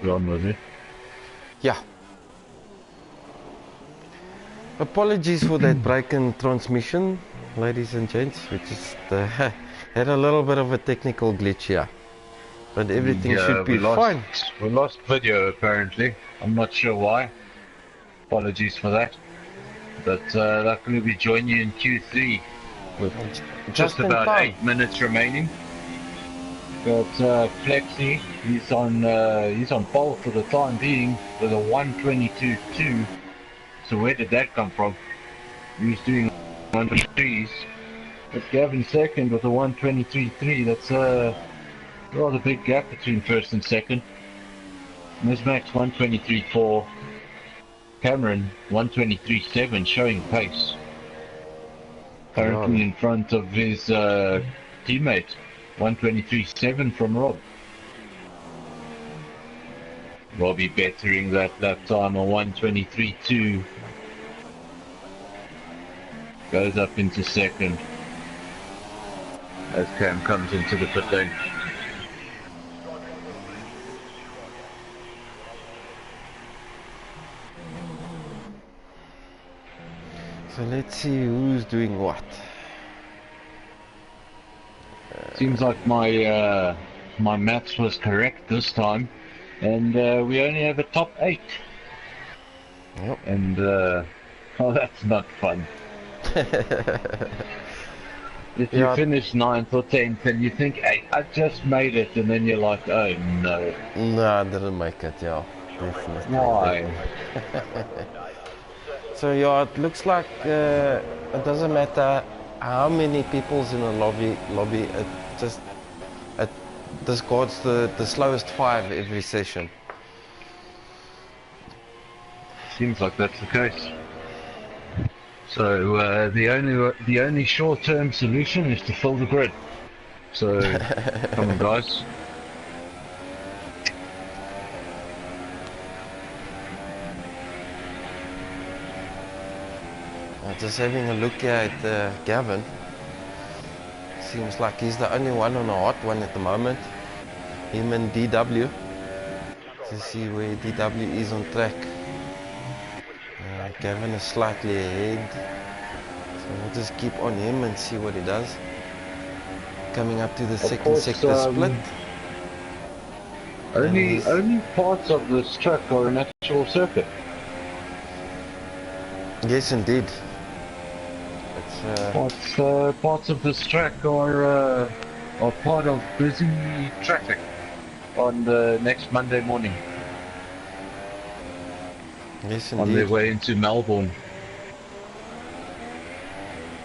on, was it? Yeah. Apologies for that break in transmission, ladies and gents. We just had a little bit of a technical glitch here. But everything should be fine. We lost video apparently. I'm not sure why. Apologies for that. But luckily we join you in Q3 with just about 8 minutes remaining. Got Flexi, he's on pole for the time being with a 1:22.2. So where did that come from? He's doing 123s. But Gavin second with a 1:23.3. That's a rather big gap between first and second. Miss Max 1:23.4. Cameron 1:23.7, showing pace. Currently in front of his teammate 1:23.7 from Rob. Robbie bettering that lap time on 1:23.2. Goes up into second as Cam comes into the pit lane. So let's see who's doing what. Seems like my my maths was correct this time, and we only have a top 8. Yep. And oh, that's not fun. If you finish 9th or 10th and you think, hey, I just made it, and then you're like, oh no. No, I didn't make it, yeah. Definitely. Why? So yeah, it looks like it doesn't matter how many people's in a lobby, it discards the slowest 5 every session. Seems like that's the case. So the only short-term solution is to fill the grid. So come on, guys. Just having a look here at Gavin. Seems like he's the only one on a hot one at the moment. Him and DW. To see where DW is on track. Gavin is slightly ahead. So we'll just keep on him and see what he does. Coming up to the second sector split. Only parts of this track are an actual circuit. Yes, indeed. Parts of this track are part of busy traffic on the next Monday morning. Yes, indeed. On their way into Melbourne.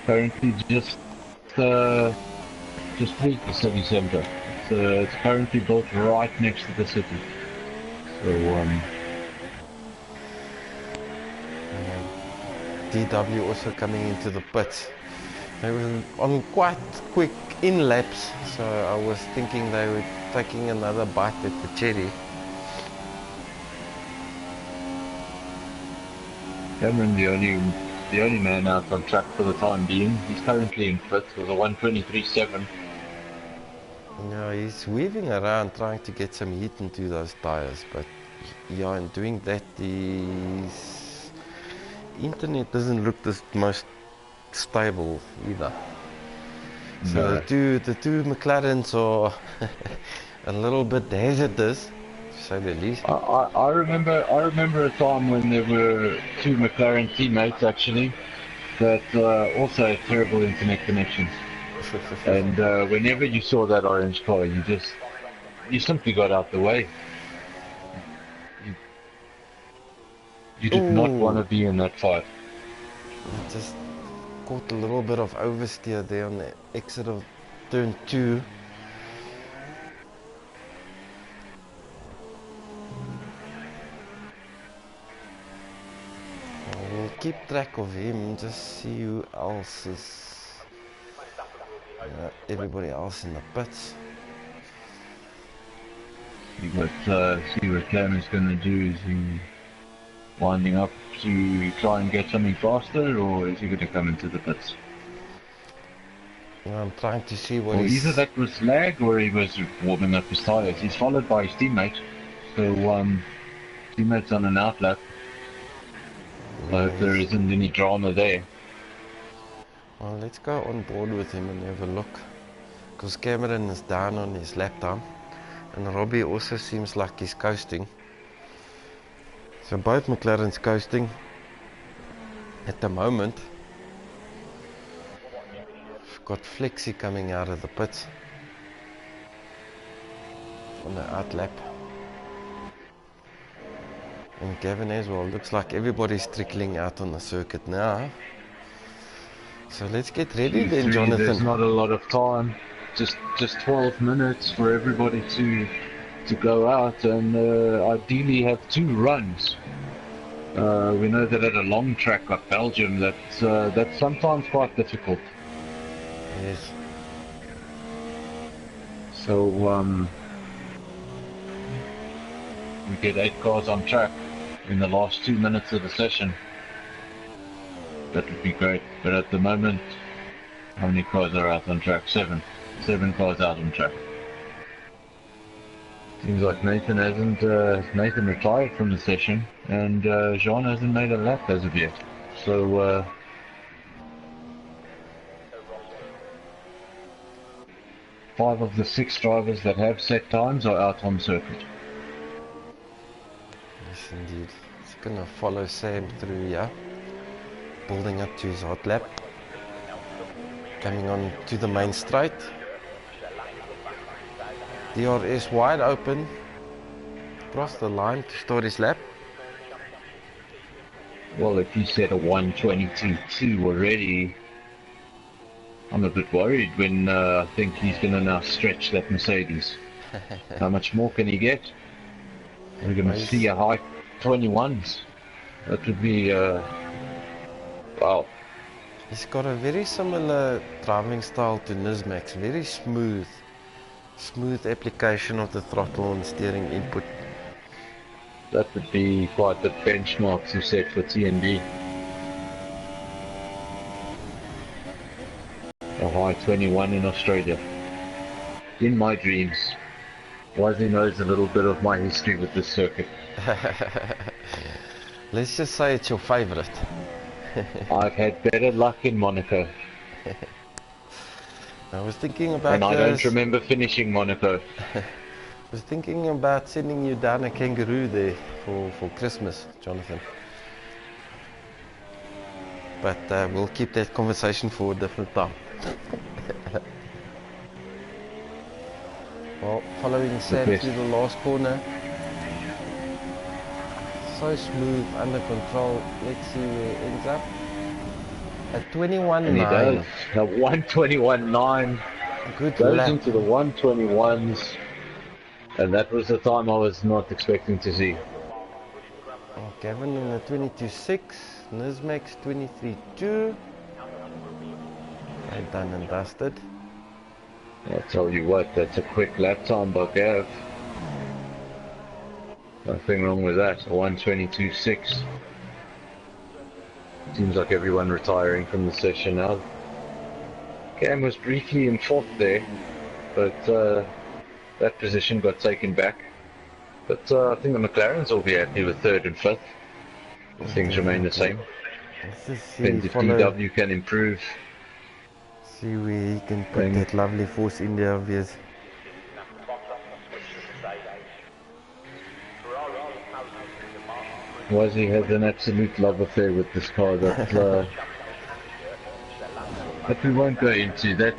Currently just leave the city centre. So it's currently built right next to the city. So DW also coming into the pits. They were on quite quick in laps, so I was thinking they were taking another bite at the cherry. Cameron, the only man out on track for the time being. He's currently in fifth with a 1:23.7. Yeah, he's weaving around trying to get some heat into those tires, but yeah, in doing that, his internet doesn't look the most stable either. So No. the two McLarens are a little bit hazardous, to say the least. I remember a time when there were 2 McLaren teammates actually that also had terrible internet connections. And whenever you saw that orange car, you simply got out the way. You did not want to be in that fight. I just caught a little bit of oversteer there on the exit of turn 2. We'll keep track of him, just see who else is. Everybody else in the pits. See what Cam is going to do. Is he winding up to try and get something faster, or is he going to come into the pits? I'm trying to see what either that was lag or he was warming up his tires. He's followed by his teammate. So, teammates on an outlap. I hope there isn't any drama there. Well, let's go on board with him and have a look. Because Cameron is down on his lap time. And Robbie also seems like he's coasting. So both McLaren's coasting at the moment. We've got Flexi coming out of the pits on the outlap. And Gavin as well. Looks like everybody's trickling out on the circuit now. So let's get ready then, Jonathan. There's not a lot of time. Just 12 minutes for everybody to go out and ideally have 2 runs. We know that at a long track like Belgium, that's sometimes quite difficult. Yes. So we get 8 cars on track in the last 2 minutes of the session. That would be great. But at the moment, how many cars are out on track? 7 cars out on track. Seems like Nathan hasn't. Nathan retired from the session, and Jean hasn't made a lap as of yet. So 5 of the 6 drivers that have set times are out on circuit. Yes, indeed. It's gonna follow Sam through here, building up to his hot lap, coming on to the main straight. DRS wide open, across the line to start his lap. Well, if you said a 1:22.2 already, I'm a bit worried when I think he's going to now stretch that Mercedes. How much more can he get? We're going to see a high 21s. That would be, wow. He's got a very similar driving style to Nismax, very smooth application of the throttle and steering input. That would be quite the benchmark to set for TnB. A high 21 in Australia. In my dreams. Wazzy knows a little bit of my history with this circuit. Let's just say it's your favorite. I've had better luck in Monaco. I was thinking about... And I don't remember finishing Monaco. I was thinking about sending you down a kangaroo there for Christmas, Jonathan. But we'll keep that conversation for a different time. Well, following Sam through the last corner. So smooth, under control. Let's see where it ends up. At 21.9. And he does. A 1:21.9. Good goes lap. into the 1:21s. And that was the time I was not expecting to see. Oh, Gavin in the 22.6. Nismax 23.2. Right, done and dusted. I'll tell you what, that's a quick lap time by Gav. Nothing wrong with that. A 1:22.6. Seems like everyone retiring from the session now. Cam was briefly in 4th there, but that position got taken back. But I think the McLarens will be happy with 3rd and 5th. Things remain the same. Depends if DW can improve. See where he can put that lovely Force India of his. Wazzy has an absolute love affair with this car that we won't go into. That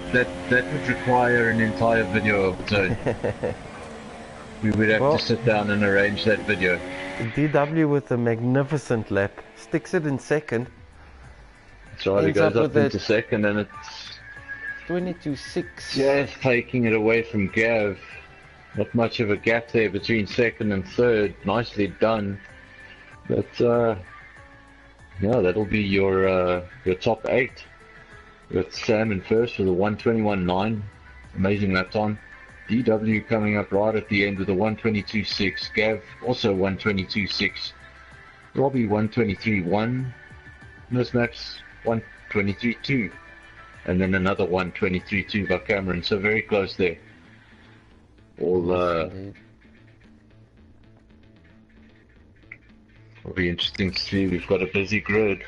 would require an entire video of its own. We would have to sit down and arrange that video. DW with a magnificent lap, sticks it in 2nd. That's right, it goes up into 2nd and it's 22.6. just taking it away from Gav. Not much of a gap there between 2nd and 3rd. Nicely done. But yeah, that'll be your top 8. With Sam in 1st with a 1:21.9. Amazing lap time. DW coming up right at the end with a 1:22.6. Gav also 1:22.6. Robbie 1:23.1. Nismax 1:23.2. And then another 1:23.2 by Cameron. So very close there. All It'll be interesting to see. We've got a busy grid.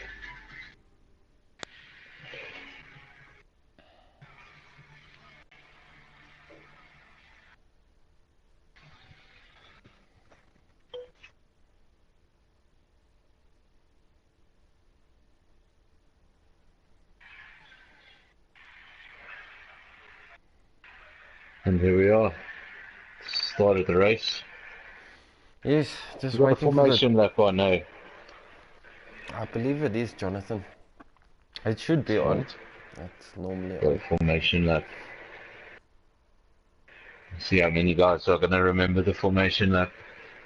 And here we are. Started the race. Yes, just We've got a waiting for formation lap on now. I believe it is, Jonathan. It should be on. That's normally Got on. a formation lap. See how many guys are going to remember the formation lap.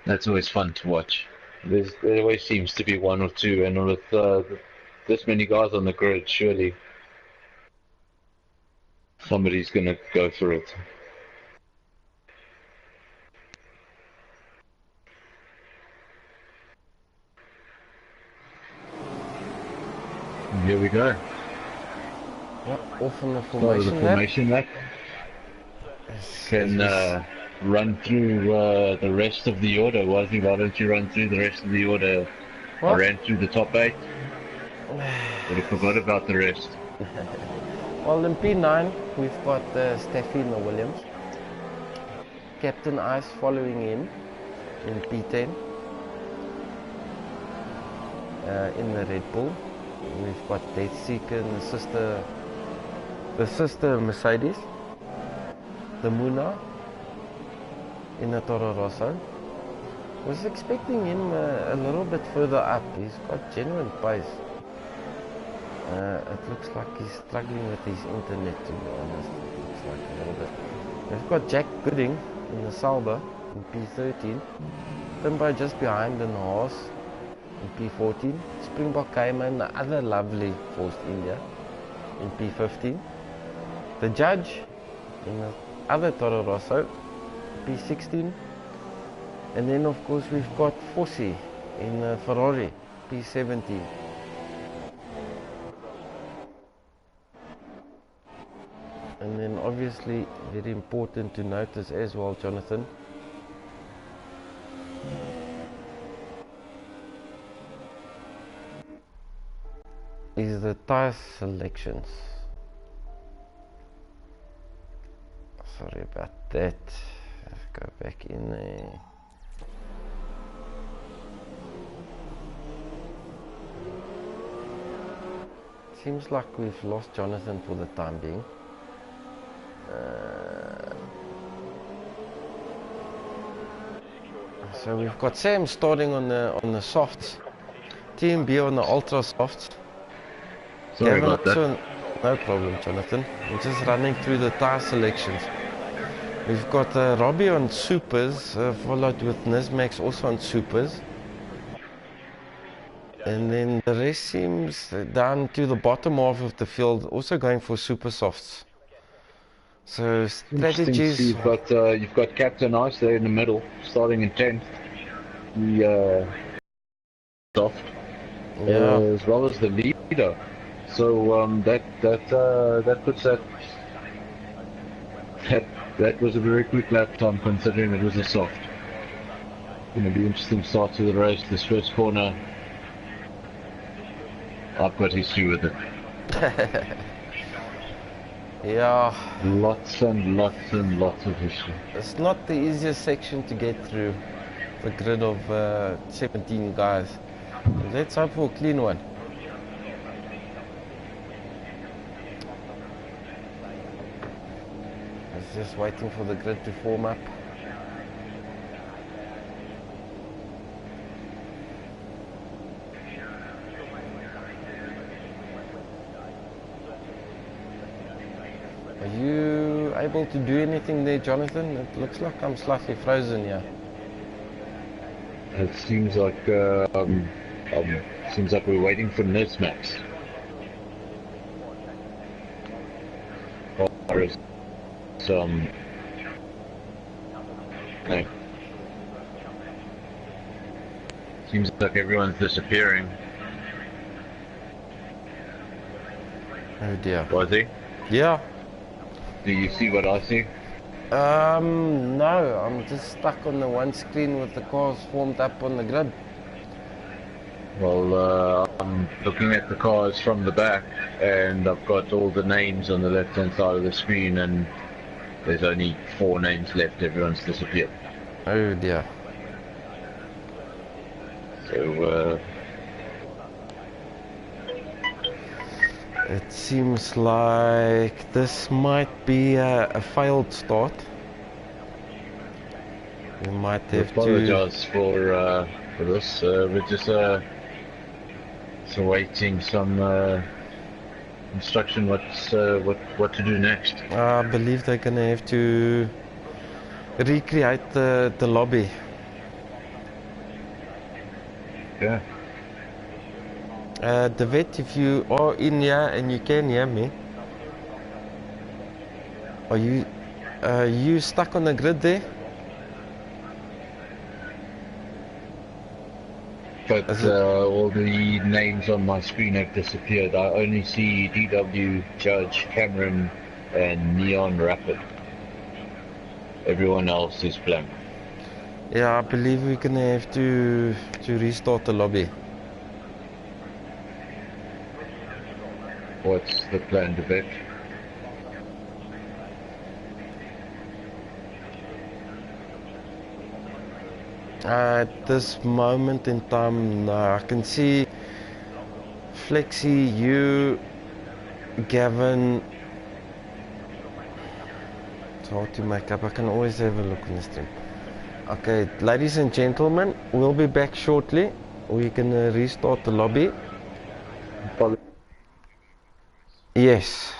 That's always fun to watch. There always seems to be one or two, and with this many guys on the grid, surely somebody's going to go for it. And here we go. Yep, off on the Start of the formation lap. Can run through the rest of the order. Why don't you run through the rest of the order? What? I ran through the top 8. Would have forgot about the rest. Well, in P9 we've got Stefano Williams, Captain Ice following him in P10. In the Red Bull we've got Death Seeker and the sister Mercedes, the Muna in the Toro Rosso. Was expecting him a little bit further up. He's got genuine pace. It looks like he's struggling with his internet, to be honest. It looks like a little bit. We've got Jack Gooding in the Sauber in P13. Timbo just behind in the Haas in P14. Springbok came in, the other lovely Force India, in P15. The Judge in the other Toro Rosso, P16. And then of course we've got Fossi in Ferrari, P17. And then obviously very important to notice as well, Jonathan, is the tyre selections. Sorry about that. Let's go back in there. Seems like we've lost Jonathan for the time being. So we've got Sam starting on the softs, TnB on the ultra softs. Sorry about that. No problem, Jonathan. We're just running through the tyre selections. We've got Robbie on supers, followed with Nismax also on supers. And then the rest seems down to the bottom half of the field, also going for super softs. So strategies. You've got Captain Ice there in the middle, starting in 10th. The soft, as well as the leader. So that puts that was a very quick lap time considering it was a soft. Going to be interesting start to the race. This first corner, I've got history with it. Yeah. Lots and lots and lots of history. It's not the easiest section to get through. The grid of 17 guys. Let's hope for a clean one. It's just waiting for the grid to form up. Are you able to do anything there, Jonathan? It looks like I'm slightly frozen here. It seems like we're waiting for Nismax. No. Seems like everyone's disappearing. Oh dear. Was he? Yeah. Do you see what I see? No, I'm just stuck on the one screen with the cars formed up on the grid. Well, I'm looking at the cars from the back, and I've got all the names on the left-hand side of the screen, and there's only 4 names left. Everyone's disappeared. Oh dear. So, It seems like this might be a failed start. We might I have to... apologise for this. We're just awaiting some instruction what to do next. I believe they're gonna have to recreate the lobby. Yeah. David, if you are in here and you can hear me, are you stuck on the grid there? But all the names on my screen have disappeared. I only see DW, Judge, Cameron, and Neon Rapid. Everyone else is blank. Yeah, I believe we're gonna have to restart the lobby. What's the plan, David? At this moment in time, I can see Flexi, you, Gavin. It's hard to make up. I can always have a look on the stream. Okay, ladies and gentlemen, we'll be back shortly. We can restart the lobby. Yes.